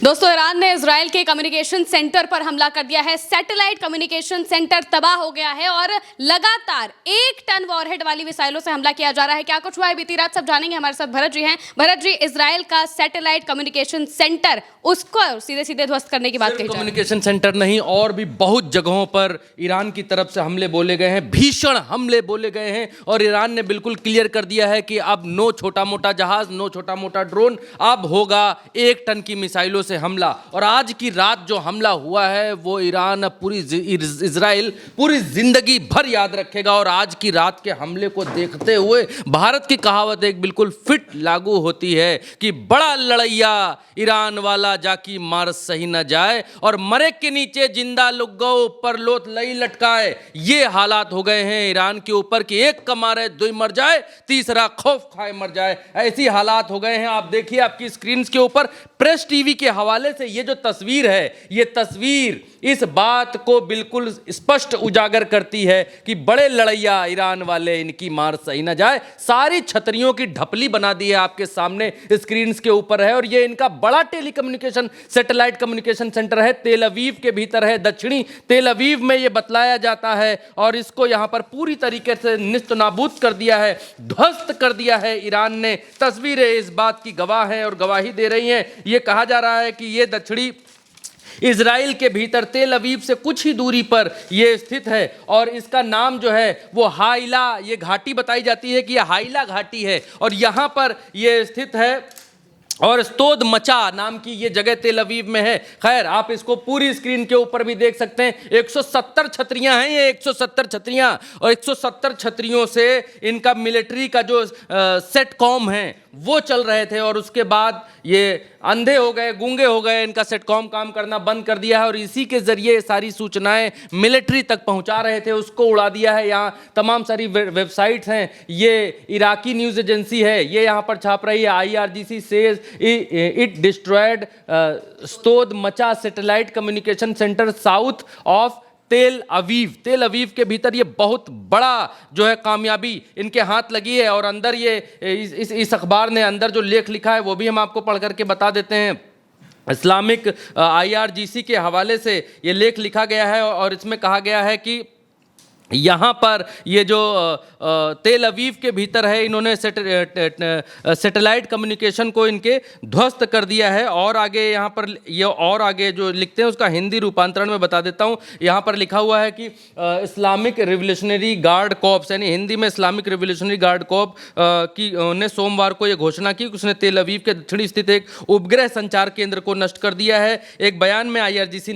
दोस्तों, ईरान ने इजराइल के कम्युनिकेशन सेंटर पर हमला कर दिया है। सैटेलाइट कम्युनिकेशन सेंटर तबाह हो गया है और लगातार 1 टन वॉरहेड वाली मिसाइलों से हमला किया जा रहा है। क्या कुछ हुआ है बीती रात, सब जानेंगे। हमारे साथ भरत जी हैं। भरत जी, इजराइल का सैटेलाइट कम्युनिकेशन सेंटर, उसको सीधे सीधे ध्वस्त करने की बात कही जा रही है। कम्युनिकेशन सेंटर नहीं, और भी बहुत जगहों पर ईरान की तरफ से हमले बोले गए हैं, भीषण हमले बोले गए हैं। और ईरान ने बिल्कुल क्लियर कर दिया है कि अब नो छोटा मोटा जहाज, नो छोटा मोटा ड्रोन, अब होगा 1 टन की मिसाइलों से हमला। और आज की रात जो हमला हुआ है वो ईरान इजराइल पूरी जिंदगी भर याद रखेगा। और आज की रात के हमले को देखते हुए भारत की कहावत एक बिल्कुल फिट लागू होती है कि बड़ा लड़ैया ईरान वाला जाकी मार सही न जाए, और मरे के नीचे जिंदा लुक गो ऊपर लोथ लई लटकाए। ये हालात हो गए हैं ईरान के ऊपर कि एक का मारे 2 मर जाए, तीसरा खौफ खाए मर जाए। ऐसी हालात हो गए हैं। आप देखिए आपकी स्क्रीन के ऊपर प्रेस टीवी के हवाले से ये जो तस्वीर है, ये तस्वीर इस बात को बिल्कुल स्पष्ट उजागर करती है कि बड़े लड़ैया ईरान वाले, इनकी मार सही ना जाए। सारी छतरियों की ढपली बना दी है, आपके सामने स्क्रीन के ऊपर है। और ये इनका बड़ा टेलीकम्युनिकेशन सैटेलाइट कम्युनिकेशन सेंटर है, तेल अवीव के भीतर है, दक्षिणी तेल अवीव में ये बतलाया जाता है। और इसको यहां पर पूरी तरीके से निस्त नाबूद कर दिया है, ध्वस्त कर दिया है ईरान ने। तस्वीरें इस बात की गवाह हैं और गवाही दे रही हैं। ये कहा जा रहा है कि ये दक्षिणी इजराइल के भीतर तेल अवीव से कुछ ही दूरी पर यह स्थित है। और इसका नाम जो है वो हाइला, ये घाटी बताई जाती है कि यह हाइला घाटी है और यहां पर यह स्थित है। और स्तोद मचा नाम की ये जगह तेल अवीव में है। खैर, आप इसको पूरी स्क्रीन के ऊपर भी देख सकते हैं। 170 छतरियां हैं, ये 170 छतरियां, और 170 छतरियों से इनका मिलिट्री का जो सेटकॉम है वो चल रहे थे। और उसके बाद ये अंधे हो गए, गूंगे हो गए, इनका सेटकॉम काम करना बंद कर दिया है। और इसी के जरिए सारी सूचनाएं मिलिट्री तक पहुंचा रहे थे, उसको उड़ा दिया है। यहाँ तमाम सारी वेबसाइट्स हैं। ये इराकी न्यूज़ एजेंसी है, ये यहाँ पर छाप रही है, IRGC सेज इट डिस्ट्रॉयड स्तोद मचा satellite communication centre south of तेल अवीव के भीतर ये बहुत बड़ा जो है कामयाबी इनके हाथ लगी है। और अंदर ये इस अखबार ने अंदर जो लेख लिखा है वो भी हम आपको पढ़ करके बता देते हैं। इस्लामिक IRGC के हवाले से ये लेख लिखा गया है और इसमें कहा गया है कि यहाँ पर ये जो तेल अवीव के भीतर है, इन्होंने सैटेलाइट कम्युनिकेशन को इनके ध्वस्त कर दिया है। और आगे यहाँ पर ये और आगे जो लिखते हैं उसका हिंदी रूपांतरण में बता देता हूँ। यहाँ पर लिखा हुआ है कि इस्लामिक रिवोल्यूशनरी गार्ड कॉर्प्स, यानी हिंदी में इस्लामिक रिवोल्यूशनरी गार्ड कॉर्प्स की ने सोमवार को ये घोषणा की कि उसने तेल अवीव के दक्षिणी स्थित एक उपग्रह संचार केंद्र को नष्ट कर दिया है। एक बयान में IRGC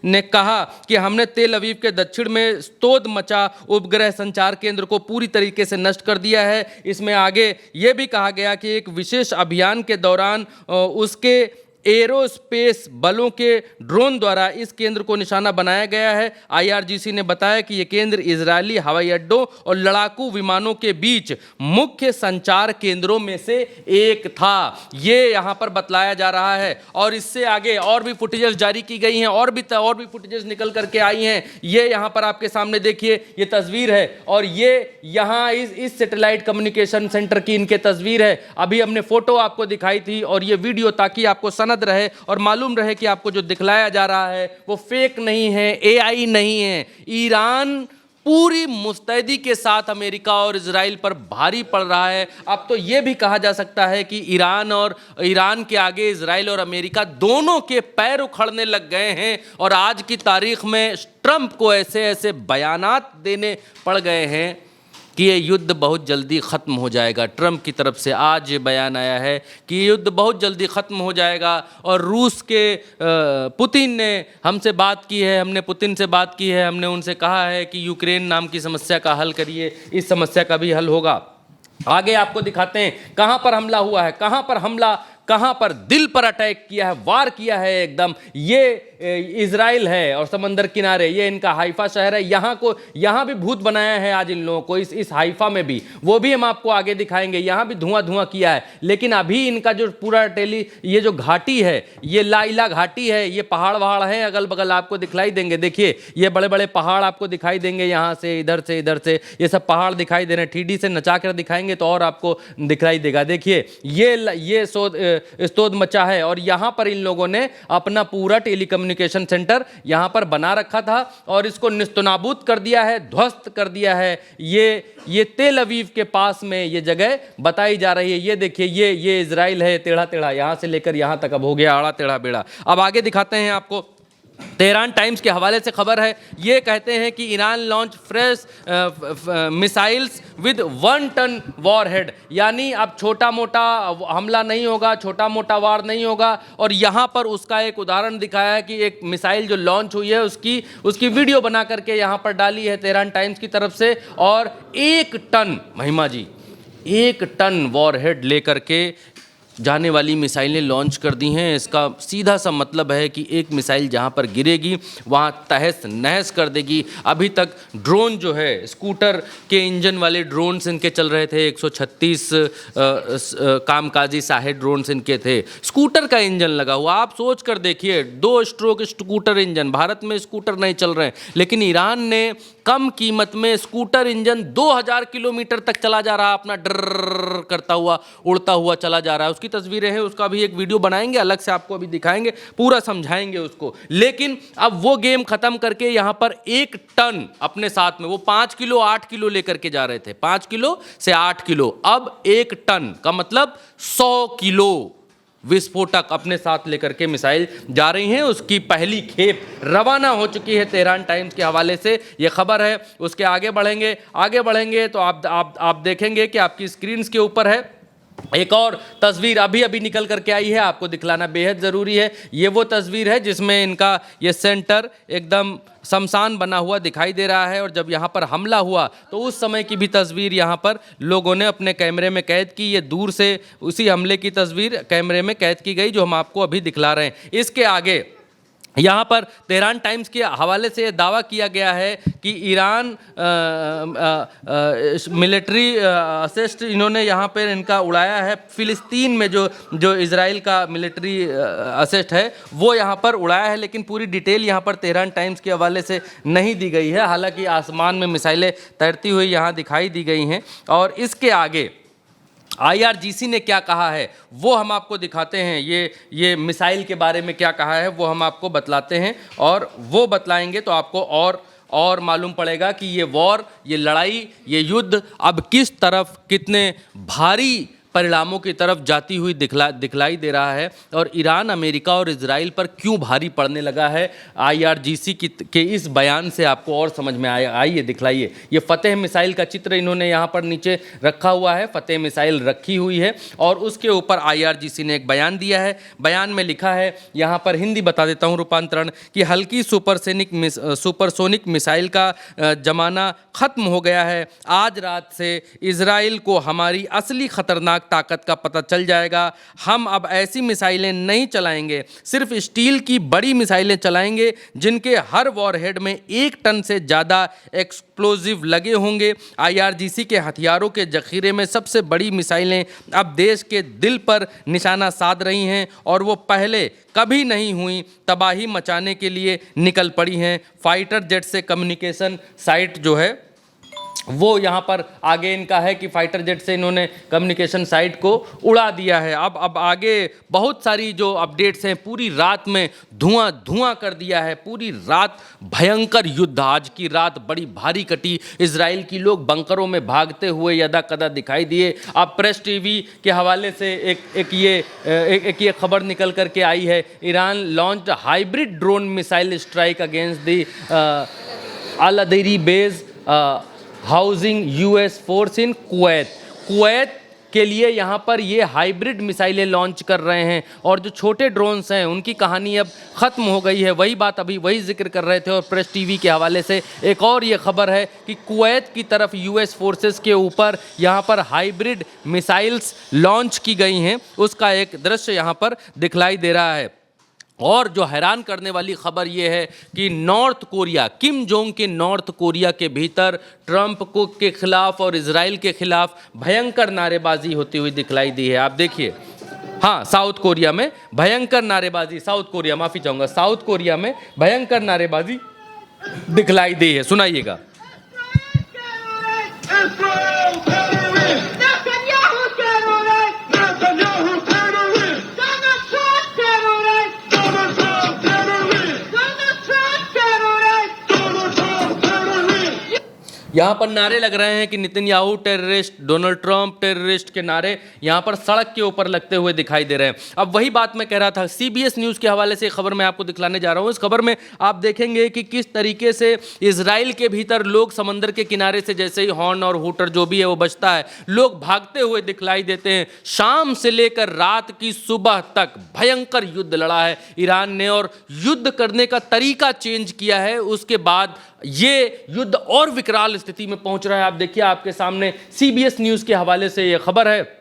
ने कहा कि हमने तेल अवीव के दक्षिण में स्तोद मचा उपग्रह संचार केंद्र को पूरी तरीके से नष्ट कर दिया है। इसमें आगे यह भी कहा गया कि एक विशेष अभियान के दौरान उसके एरोस्पेस बलों के ड्रोन द्वारा इस केंद्र को निशाना बनाया गया है। IRGC ने बताया कि यह केंद्र इजरायली हवाई अड्डों और लड़ाकू विमानों के बीच मुख्य संचार केंद्रों में से एक था। ये यहाँ पर बतलाया जा रहा है। और इससे आगे और भी फुटेजेस जारी की गई हैं, और भी फुटेजेस निकल करके आई हैं। ये यहाँ पर आपके सामने देखिए, ये तस्वीर है। और ये यहाँ इस सैटेलाइट कम्युनिकेशन सेंटर की इनके तस्वीर है। अभी हमने फोटो आपको दिखाई थी और ये वीडियो, ताकि आपको सनद रहे और मालूम रहे कि आपको जो दिखलाया जा रहा है वो फेक नहीं है, AI नहीं है। ईरान पूरी मुस्तैदी के साथ अमेरिका और इजराइल पर भारी पड़ रहा है। अब तो यह भी कहा जा सकता है कि ईरान के आगे इजराइल और अमेरिका दोनों के पैर उखड़ने लग गए हैं। और आज की तारीख में ट्रंप को ऐसे बयानात देने पड़ गए हैं कि ये युद्ध बहुत जल्दी ख़त्म हो जाएगा। ट्रंप की तरफ से आज ये बयान आया है कि युद्ध बहुत जल्दी ख़त्म हो जाएगा। और रूस के पुतिन ने हमसे बात की है, हमने पुतिन से बात की है, हमने उनसे कहा है कि यूक्रेन नाम की समस्या का हल करिए, इस समस्या का भी हल होगा। आगे आपको दिखाते हैं कहाँ पर हमला हुआ है, कहाँ पर दिल पर अटैक किया है, वार किया है एकदम। ये इजराइल है और समंदर किनारे ये इनका हाइफा शहर है। यहाँ भी भूत बनाया है आज इन लोगों को, इस हाइफा में भी, वो भी हम आपको आगे दिखाएंगे। यहाँ भी धुआं किया है। लेकिन अभी इनका जो पूरा ये जो घाटी है, ये लाइला घाटी है, ये पहाड़ वहाड़ हैं अगल बगल, आपको दिखलाई देंगे। देखिए ये बड़े बड़े पहाड़ आपको दिखाई देंगे, यहाँ से इधर से ये सब पहाड़ दिखाई दे रहे हैं। 3D से नचा कर दिखाएंगे तो और आपको दिखलाई देगा। देखिए ये स्तोद मचा है। और यहाँ पर इन लोगों ने अपना पूरा टेलीकम्युनिकेशन सेंटर यहाँ पर बना रखा था और इसको निस्तनाबूद कर दिया है, ध्वस्त कर दिया है। ये तेल अवीव के पास में ये जगह बताई जा रही है। ये देखिए, ये इजराइल है, टेढ़ा टेढ़ा यहाँ से लेकर यहाँ तक अब हो गया आड़ा टेढ़ा बेड़ा। अब आगे दिखाते हैं आपको। तेहरान टाइम्स के हवाले से खबर है, ये कहते हैं कि Iran launch fresh missiles with 1 ton warhead, यानी अब छोटा मोटा हमला नहीं होगा, छोटा मोटा वार नहीं होगा। और यहाँ पर उसका एक उदाहरण दिखाया है कि एक मिसाइल जो लॉन्च हुई है उसकी वीडियो बना करके यहाँ पर डाली है तेहरान टाइम्स की तरफ से। और 1 टन, महिमा जी, 1 टन वॉरहेड लेकर के जाने वाली मिसाइलें लॉन्च कर दी हैं। इसका सीधा सा मतलब है कि एक मिसाइल जहां पर गिरेगी वहां तहस नहस कर देगी। अभी तक ड्रोन जो है, स्कूटर के इंजन वाले ड्रोन्स इनके चल रहे थे, 136 कामकाजी साहे ड्रोन्स इनके थे। स्कूटर का इंजन लगा हुआ, आप सोच कर देखिए, 2 स्ट्रोक स्कूटर इंजन। भारत में स्कूटर नहीं चल रहे हैं, लेकिन ईरान ने कम कीमत में स्कूटर इंजन 2000 किलोमीटर तक चला जा रहा, अपना डर करता हुआ, उड़ता हुआ चला जा रहा है। उसकी तस्वीरें हैं, उसका भी एक वीडियो बनाएंगे, अलग से आपको अभी दिखाएंगे, पूरा समझाएंगे उसको। लेकिन अब वो गेम खत्म करके यहाँ पर 1 टन अपने साथ में, वो 5 किलो 8 किलो लेकर के जा रहे थे, 5 किलो से 8 किलो, अब 1 टन का मतलब 100 किलो विस्फोटक अपने साथ लेकर के मिसाइल जा रही हैं। उसकी पहली खेप रवाना हो चुकी है। तेहरान टाइम्स के हवाले से ये खबर है। उसके आगे बढ़ेंगे तो आप देखेंगे कि आपकी स्क्रीन के ऊपर है एक और तस्वीर, अभी निकल करके आई है, आपको दिखलाना बेहद ज़रूरी है। ये वो तस्वीर है जिसमें इनका ये सेंटर एकदम शमशान बना हुआ दिखाई दे रहा है। और जब यहाँ पर हमला हुआ तो उस समय की भी तस्वीर यहाँ पर लोगों ने अपने कैमरे में कैद की। ये दूर से उसी हमले की तस्वीर कैमरे में कैद की गई जो हम आपको अभी दिखला रहे हैं। इसके आगे यहाँ पर तेहरान टाइम्स के हवाले से दावा किया गया है कि ईरान मिलिट्री असिस्ट इन्होंने यहाँ पर इनका उड़ाया है। फिलिस्तीन में जो इजराइल का मिलिट्री असिस्ट है वो यहाँ पर उड़ाया है, लेकिन पूरी डिटेल यहाँ पर तेहरान टाइम्स के हवाले से नहीं दी गई है। हालांकि आसमान में मिसाइलें तैरती हुई यहाँ दिखाई दी गई हैं। और इसके आगे IRGC ने क्या कहा है वो हम आपको दिखाते हैं। ये मिसाइल के बारे में क्या कहा है वो हम आपको बतलाते हैं, और वो बतलाएंगे तो आपको और मालूम पड़ेगा कि ये वॉर, ये लड़ाई, ये युद्ध अब किस तरफ, कितने भारी परिणामों की तरफ जाती हुई दिखलाई दे रहा है। और ईरान, अमेरिका और इजराइल पर क्यों भारी पड़ने लगा है, IRGC के इस बयान से आपको और समझ में आइए दिखलाइए। ये फतेह मिसाइल का चित्र इन्होंने यहाँ पर नीचे रखा हुआ है, फतेह मिसाइल रखी हुई है और उसके ऊपर IRGC ने एक बयान दिया है। बयान में लिखा है, यहाँ पर हिंदी बता देता हूँ रूपांतरण, कि हल्की सुपरसोनिक मिसाइल का जमाना ख़त्म हो गया है। आज रात से इजराइल को हमारी असली खतरनाक ताकत का पता चल जाएगा। हम अब ऐसी मिसाइलें नहीं चलाएंगे, सिर्फ स्टील की बड़ी मिसाइलें चलाएंगे जिनके हर वॉरहेड में 1 टन से ज़्यादा एक्सप्लोजिव लगे होंगे। IRGC के हथियारों के जखीरे में सबसे बड़ी मिसाइलें अब देश के दिल पर निशाना साध रही हैं और वो पहले कभी नहीं हुई तबाही मचाने के लिए निकल पड़ी हैं। फाइटर जेट से कम्युनिकेशन साइट जो है वो यहाँ पर आगे इनका है कि फाइटर जेट से इन्होंने कम्युनिकेशन साइट को उड़ा दिया है। अब आगे बहुत सारी जो अपडेट्स हैं, पूरी रात में धुआं कर दिया है। पूरी रात भयंकर युद्ध, आज की रात बड़ी भारी कटी। इजराइल की लोग बंकरों में भागते हुए यदा कदा दिखाई दिए। अब प्रेस टीवी के हवाले से एक ये खबर निकल करके आई है, Iran launch hybrid drone missile strike against the Al Adiri base housing US force in Kuwait के लिए यहाँ पर ये हाइब्रिड मिसाइलें लॉन्च कर रहे हैं। और जो छोटे ड्रोन्स हैं उनकी कहानी अब ख़त्म हो गई है। वही बात अभी वही जिक्र कर रहे थे। और प्रेस टीवी के हवाले से एक और ये खबर है कि कुवैत की तरफ US फोर्सेस के ऊपर यहाँ पर हाइब्रिड मिसाइल्स लॉन्च की गई हैं, उसका एक दृश्य यहाँ पर दिखलाई दे रहा है। और जो हैरान करने वाली खबर यह है कि नॉर्थ कोरिया, किम जोंग के नॉर्थ कोरिया के भीतर ट्रंप को के खिलाफ और इजराइल के खिलाफ भयंकर नारेबाजी होती हुई दिखलाई दी है। आप देखिए, हाँ, साउथ कोरिया में भयंकर नारेबाजी, साउथ कोरिया में भयंकर नारेबाजी दिखलाई दी है। सुनाइएगा। यहाँ पर नारे लग रहे हैं कि Netanyahu terrorist, Donald Trump terrorist के नारे यहाँ पर सड़क के ऊपर लगते हुए दिखाई दे रहे हैं। अब वही बात मैं कह रहा था, सीबीएस न्यूज़ के हवाले से खबर मैं आपको दिखलाने जा रहा हूँ। इस खबर में आप देखेंगे कि किस तरीके से इजराइल के भीतर लोग समंदर के किनारे से जैसे ही हॉर्न और हूटर जो भी है वो बजता है, लोग भागते हुए दिखलाई देते हैं। शाम से लेकर रात की सुबह तक भयंकर युद्ध लड़ा है ईरान ने, और युद्ध करने का तरीका चेंज किया है। उसके बाद ये युद्ध और विकराल स्थिति में पहुंच रहा है। आप देखिए, आपके सामने सीबीएस न्यूज़ के हवाले से ये खबर है,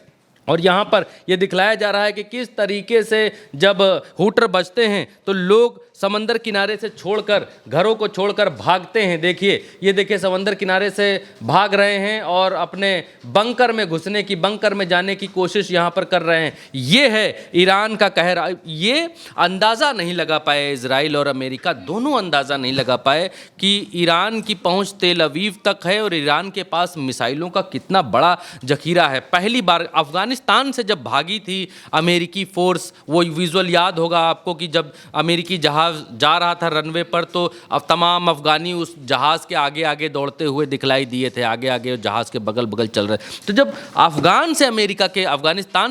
और यहाँ पर यह दिखलाया जा रहा है कि किस तरीके से जब हूटर बजते हैं तो लोग समंदर किनारे से छोड़कर, घरों को छोड़कर भागते हैं। देखिए, ये देखिए समंदर किनारे से भाग रहे हैं और अपने बंकर में घुसने की, बंकर में जाने की कोशिश यहाँ पर कर रहे हैं। ये है ईरान का कहर। ये अंदाज़ा नहीं लगा पाए, इजराइल और अमेरिका दोनों अंदाज़ा नहीं लगा पाए कि ईरान की पहुँच तेल अवीव तक है और ईरान के पास मिसाइलों का कितना बड़ा जखीरा है। पहली बार अफगानिस्तान से जब भागी थी अमेरिकी फोर्स, वो विजुअल याद होगा आपको कि जब अमेरिकी जहाज़ जा रहा था रनवे पर, तो अब तमाम अफगानी उस जहाज़ के आगे आगे दौड़ते हुए दिखलाई दिए थे, आगे आगे जहाज़ के बगल बगल चल रहे। तो जब अफगानिस्तान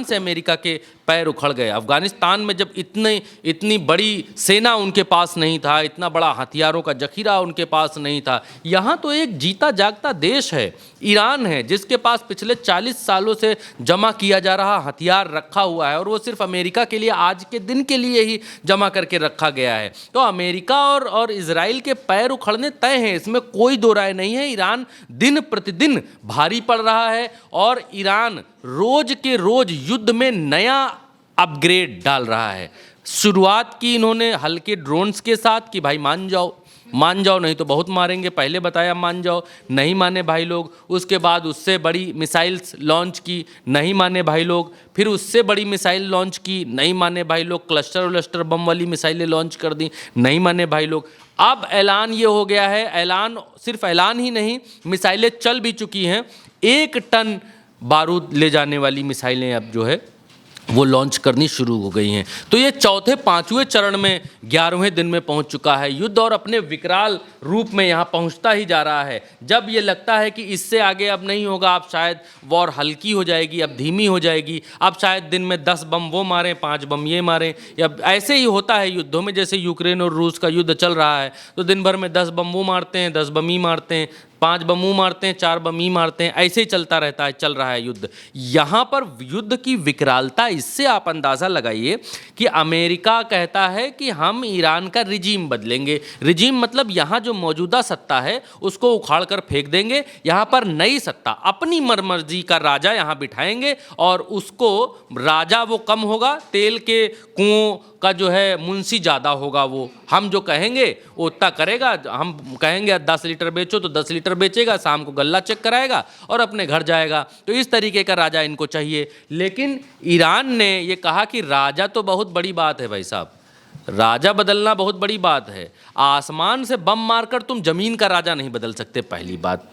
से अमेरिका के पैर उखड़ गए, अफगानिस्तान में जब इतनी बड़ी सेना उनके पास नहीं था, इतना बड़ा हथियारों का जखीरा उनके पास नहीं था। यहाँ तो एक जीता जागता देश है, ईरान है, जिसके पास पिछले 40 सालों से जमा किया जा रहा हथियार रखा हुआ है, और वो सिर्फ अमेरिका के लिए, आज के दिन के लिए ही जमा करके रखा गया है। तो अमेरिका और इजराइल के पैर उखड़ने तय हैं, इसमें कोई दो राय नहीं है। ईरान दिन प्रतिदिन भारी पड़ रहा है और ईरान रोज के रोज युद्ध में नया अपग्रेड डाल रहा है। शुरुआत की इन्होंने हल्के ड्रोन्स के साथ कि भाई मान जाओ नहीं तो बहुत मारेंगे, पहले बताया मान जाओ, नहीं माने भाई लोग। उसके बाद उससे बड़ी मिसाइल्स लॉन्च की, नहीं माने भाई लोग। फिर उससे बड़ी मिसाइल लॉन्च की, नहीं माने भाई लोग। क्लस्टर बम वाली मिसाइलें लॉन्च कर दी, नहीं माने भाई लोग। अब ऐलान ये हो गया है, ऐलान सिर्फ ऐलान ही नहीं, मिसाइलें चल भी चुकी हैं। 1 टन बारूद ले जाने वाली मिसाइलें अब जो है वो लॉन्च करनी शुरू हो गई हैं। तो ये चौथे 5वें चरण में 11वें दिन में पहुंच चुका है युद्ध, और अपने विकराल रूप में यहाँ पहुंचता ही जा रहा है। जब ये लगता है कि इससे आगे अब नहीं होगा, अब शायद वॉर हल्की हो जाएगी, अब धीमी हो जाएगी, अब शायद दिन में 10 बम वो मारें, 5 बम ये मारें, या ऐसे ही होता है युद्धों में। जैसे यूक्रेन और रूस का युद्ध चल रहा है तो दिन भर में 10 बम वो मारते हैं, 10 बम ही मारते हैं, 5 बम वो मारते हैं, 4 बम ही मारते हैं, ऐसे ही चलता रहता है, चल रहा है युद्ध। यहाँ पर युद्ध की विकरालता, इससे आप अंदाज़ा लगाइए कि अमेरिका कहता है कि हम ईरान का रिजीम बदलेंगे। रिजीम मतलब यहाँ जो मौजूदा सत्ता है उसको उखाड़ कर फेंक देंगे, यहाँ पर नई सत्ता, अपनी मर्जी का राजा यहाँ बिठाएंगे, और उसको राजा वो कम होगा, तेल के कुओं का जो है मुंशी ज़्यादा होगा। वो हम जो कहेंगे वो उतना करेगा। हम कहेंगे 10 लीटर बेचो तो 10 लीटर बेचेगा, शाम को गल्ला चेक कराएगा और अपने घर जाएगा। तो इस तरीके का राजा इनको चाहिए। लेकिन ईरान ने ये कहा कि राजा तो बहुत बड़ी बात है भाई साहब, राजा बदलना बहुत बड़ी बात है। आसमान से बम मारकर तुम जमीन का राजा नहीं बदल सकते। पहली बात,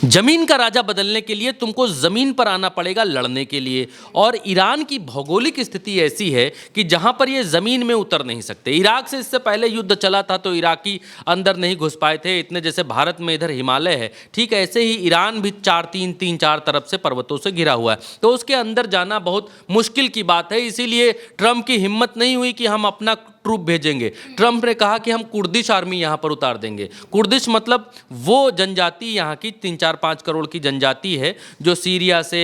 जमीन का राजा बदलने के लिए तुमको जमीन पर आना पड़ेगा लड़ने के लिए, और ईरान की भौगोलिक स्थिति ऐसी है कि जहां पर ये जमीन में उतर नहीं सकते। इराक से इससे पहले युद्ध चला था तो इराकी अंदर नहीं घुस पाए थे इतने, जैसे भारत में इधर हिमालय है, ठीक ऐसे ही ईरान भी 4 तरफ से पर्वतों से घिरा हुआ है, तो उसके अंदर जाना बहुत मुश्किल की बात है। इसीलिए ट्रंप की हिम्मत नहीं हुई कि हम अपना ट्रूप भेजेंगे। ट्रंप ने कहा कि हम कुर्दिश आर्मी यहाँ पर उतार देंगे। कुर्दिश मतलब वो जनजाति, यहाँ की 3-4-5 करोड़ की जनजाति है जो सीरिया से,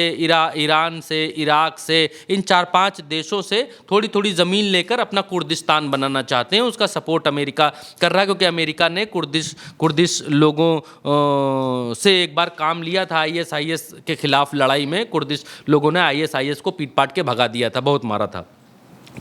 ईरान से, इराक से, इन 4-5 देशों से थोड़ी थोड़ी ज़मीन लेकर अपना कुर्दिस्तान बनाना चाहते हैं। उसका सपोर्ट अमेरिका कर रहा है, क्योंकि अमेरिका ने कुर्दिश लोगों से एक बार काम लिया था ISIS के खिलाफ लड़ाई में। कुर्दिश लोगों ने ISIS को पीट पाट के भगा दिया था, बहुत मारा था।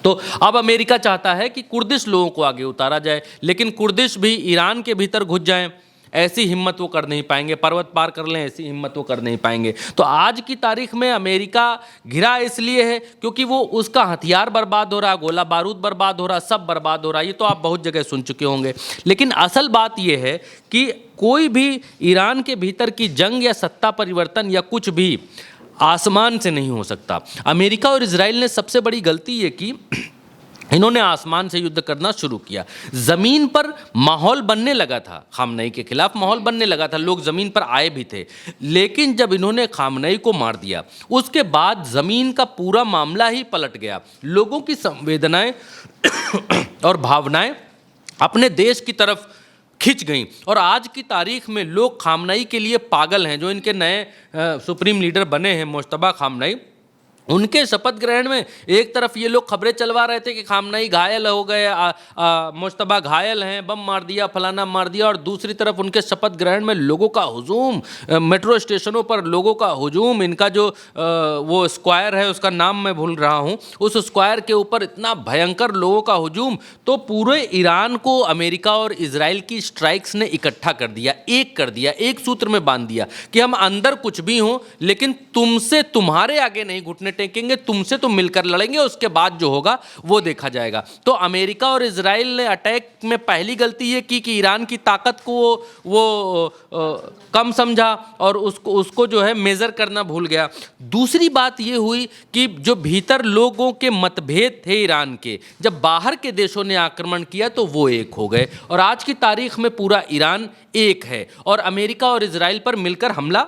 तो अब अमेरिका चाहता है कि कुर्दिश लोगों को आगे उतारा जाए, लेकिन कुर्दिश भी ईरान के भीतर घुस जाएं, ऐसी हिम्मत वो कर नहीं पाएंगे। पर्वत पार कर लें, ऐसी हिम्मत वो कर नहीं पाएंगे। तो आज की तारीख में अमेरिका घिरा इसलिए है क्योंकि वो उसका हथियार बर्बाद हो रहा, गोला बारूद बर्बाद हो रहा, सब बर्बाद हो रहा। ये तो आप बहुत जगह सुन चुके होंगे। लेकिन असल बात ये है कि कोई भी ईरान के भीतर की जंग या सत्ता परिवर्तन या कुछ भी आसमान से नहीं हो सकता। अमेरिका और इजराइल ने सबसे बड़ी गलती ये की इन्होंने आसमान से युद्ध करना शुरू किया। जमीन पर माहौल बनने लगा था, खामनई के खिलाफ माहौल बनने लगा था, लोग जमीन पर आए भी थे। लेकिन जब इन्होंने खामनई को मार दिया उसके बाद जमीन का पूरा मामला ही पलट गया। लोगों की संवेदनाएं और भावनाएं अपने देश की तरफ खिंच गई और आज की तारीख में लोग खामनई के लिए पागल हैं। जो इनके नए सुप्रीम लीडर बने हैं मुश्तबा खामनई, उनके शपथ ग्रहण में एक तरफ ये लोग खबरें चलवा रहे थे कि खामनई घायल हो गए, मुश्तबा घायल हैं, बम मार दिया, फलाना मार दिया, और दूसरी तरफ उनके शपथ ग्रहण में लोगों का हुजूम, मेट्रो स्टेशनों पर लोगों का हुजूम। इनका जो वो स्क्वायर है उसका नाम मैं भूल रहा हूँ, उस स्क्वायर के ऊपर इतना भयंकर लोगों का हुजूम। तो पूरे ईरान को अमेरिका और इजराइल की स्ट्राइक्स ने इकट्ठा कर दिया, एक कर दिया, एक सूत्र में बांध दिया कि हम अंदर कुछ भी हों लेकिन तुमसे तुम्हारे आगे नहीं घुटने टेकेंगे, तुमसे तो मिलकर लड़ेंगे, उसके बाद जो होगा वो देखा जाएगा। तो अमेरिका और इजराइल ने अटैक में पहली गलती ये की कि ईरान की ताकत को वो कम समझा और उसको जो है मेजर करना भूल गया। दूसरी बात ये हुई कि जो भीतर लोगों के मतभेद थे ईरान के, जब बाहर के देशों ने आक्रमण किया तो वो एक हो गए और आज की तारीख में पूरा ईरान एक है और अमेरिका और इजराइल पर मिलकर हमला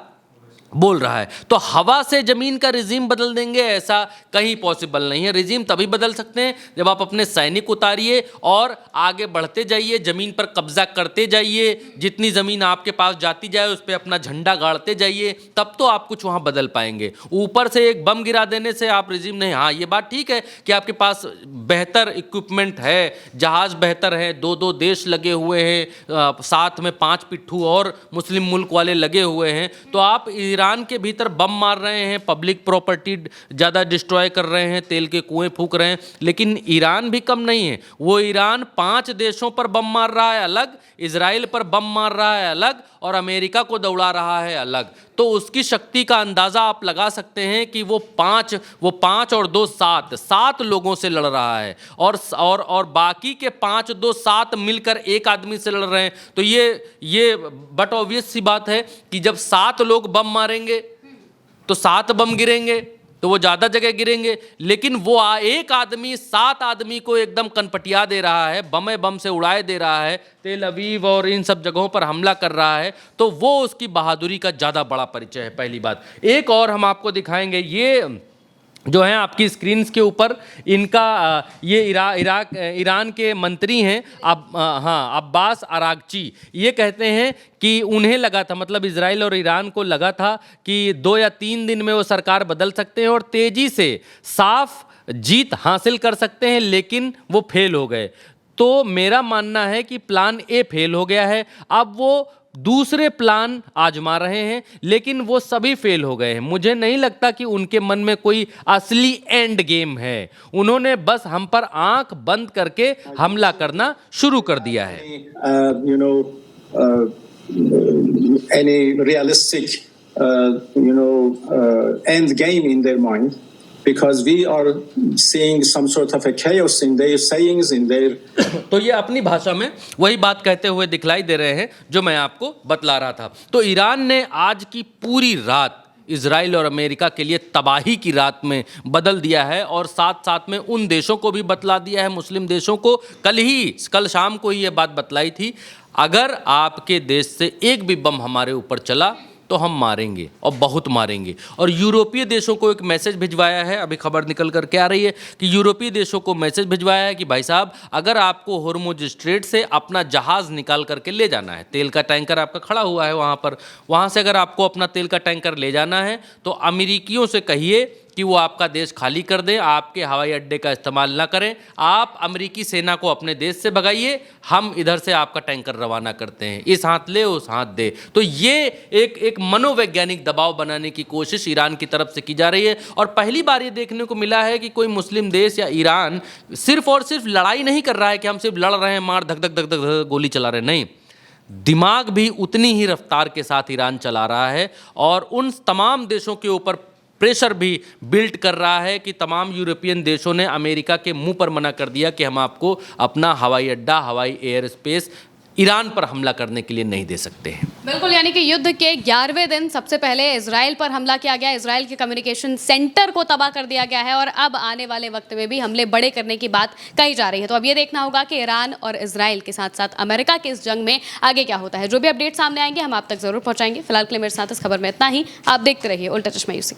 बोल रहा है। तो हवा से जमीन का रिजीम बदल देंगे ऐसा कहीं पॉसिबल नहीं है। रिजीम तभी बदल सकते हैं जब आप अपने सैनिक उतारिए और आगे बढ़ते जाइए, जमीन पर कब्जा करते जाइए, जितनी जमीन आपके पास जाती जाए उस पर अपना झंडा गाड़ते जाइए, तब तो आप कुछ वहां बदल पाएंगे। ऊपर से एक बम गिरा देने से आप रिजीम नहीं। हाँ, ये बात ठीक है कि आपके पास बेहतर इक्विपमेंट है, जहाज बेहतर है, दो देश लगे हुए हैं, साथ में 5 पिट्ठू और मुस्लिम मुल्क वाले लगे हुए हैं, तो आप ईरान के भीतर बम मार रहे हैं, पब्लिक प्रॉपर्टी ज़्यादा डिस्ट्रॉय कर रहे हैं, तेल के कुएं फूंक रहे हैं। लेकिन ईरान भी कम नहीं है, वो ईरान 5 देशों पर बम मार रहा है अलग, इजराइल पर बम मार रहा है अलग और अमेरिका को दौड़ा रहा है अलग। तो उसकी शक्ति का अंदाज़ा आप लगा सकते हैं कि वो पाँच और 2 7 लोगों से लड़ रहा है और बाकी के 5 2 7 मिलकर एक आदमी से लड़ रहे हैं। तो ये बट ऑब्वियस सी बात है कि जब 7 लोग बम मारेंगे तो 7 बम गिरेंगे, तो वो ज़्यादा जगह गिरेंगे। लेकिन वो एक आदमी 7 आदमी को एकदम कनपटिया दे रहा है, बम से उड़ाए दे रहा है, तेल अवीव और इन सब जगहों पर हमला कर रहा है, तो वो उसकी बहादुरी का ज़्यादा बड़ा परिचय है। पहली बात। एक और हम आपको दिखाएंगे, ये जो है आपकी स्क्रीन्स के ऊपर इनका ये ईरान के मंत्री हैं अब्बास अरागची। ये कहते हैं कि उन्हें लगा था, मतलब इजराइल और ईरान को लगा था कि 2 या 3 दिन में वो सरकार बदल सकते हैं और तेजी से साफ जीत हासिल कर सकते हैं, लेकिन वो फेल हो गए। तो मेरा मानना है कि प्लान ए फेल हो गया है, अब वो दूसरे प्लान आजमा रहे हैं, लेकिन वो सभी फेल हो गए हैं। मुझे नहीं लगता कि उनके मन में कोई असली एंड गेम है। उन्होंने बस हम पर आंख बंद करके हमला करना शुरू कर दिया है। Any realistic end game in their mind, because we are seeing some sort of a chaos in their sayings, in their तो ये अपनी भाषा में वही बात कहते हुए दिखलाई दे रहे हैं जो मैं आपको बतला रहा था। तो ईरान ने आज की पूरी रात इजराइल और अमेरिका के लिए तबाही की रात में बदल दिया है और साथ साथ में उन देशों को भी बतला दिया है, मुस्लिम देशों को। कल शाम को ही ये बात बतलाई थी, अगर आपके देश से एक भी बम हमारे ऊपर चला तो हम मारेंगे और बहुत मारेंगे। और यूरोपीय देशों को एक मैसेज भिजवाया है, अभी खबर निकल कर के आ रही है कि यूरोपीय देशों को मैसेज भिजवाया है कि भाई साहब, अगर आपको होर्मुज स्ट्रेट से अपना जहाज़ निकाल करके ले जाना है, तेल का टैंकर आपका खड़ा हुआ है वहाँ से अगर आपको अपना तेल का टैंकर ले जाना है तो अमेरिकियों से कहिए कि वो आपका देश खाली कर दें, आपके हवाई अड्डे का इस्तेमाल ना करें, आप अमेरिकी सेना को अपने देश से भगाइए, हम इधर से आपका टैंकर रवाना करते हैं, इस हाथ ले उस हाथ दे। तो ये एक मनोवैज्ञानिक दबाव बनाने की कोशिश ईरान की तरफ से की जा रही है। और पहली बार ये देखने को मिला है कि कोई मुस्लिम देश या ईरान सिर्फ और सिर्फ लड़ाई नहीं कर रहा है कि हम सिर्फ लड़ रहे हैं, मार धक धक धक धक गोली चला रहे हैं, नहीं, दिमाग भी उतनी ही रफ्तार के साथ ईरान चला रहा है और उन तमाम देशों के ऊपर प्रेशर भी बिल्ड कर रहा है कि तमाम यूरोपियन देशों ने अमेरिका के मुंह पर मना कर दिया कि हम आपको अपना हवाई अड्डा, हवाई एयर स्पेस ईरान पर हमला करने के लिए नहीं दे सकते हैं। बिल्कुल, यानी कि युद्ध के 11वें दिन सबसे पहले इजराइल पर हमला किया गया, इजराइल के कम्युनिकेशन सेंटर को तबाह कर दिया गया है और अब आने वाले वक्त में भी हमले बड़े करने की बात कही जा रही है। तो अब ये देखना होगा कि ईरान और इजराइल के साथ साथ अमेरिका के इस जंग में आगे क्या होता है। जो भी अपडेट सामने आएंगे हम आप तक जरूर पहुंचाएंगे। फिलहाल के लिए मेरे साथ इस खबर में इतना ही। आप देखते रहिए उल्टा चश्मा यूसी।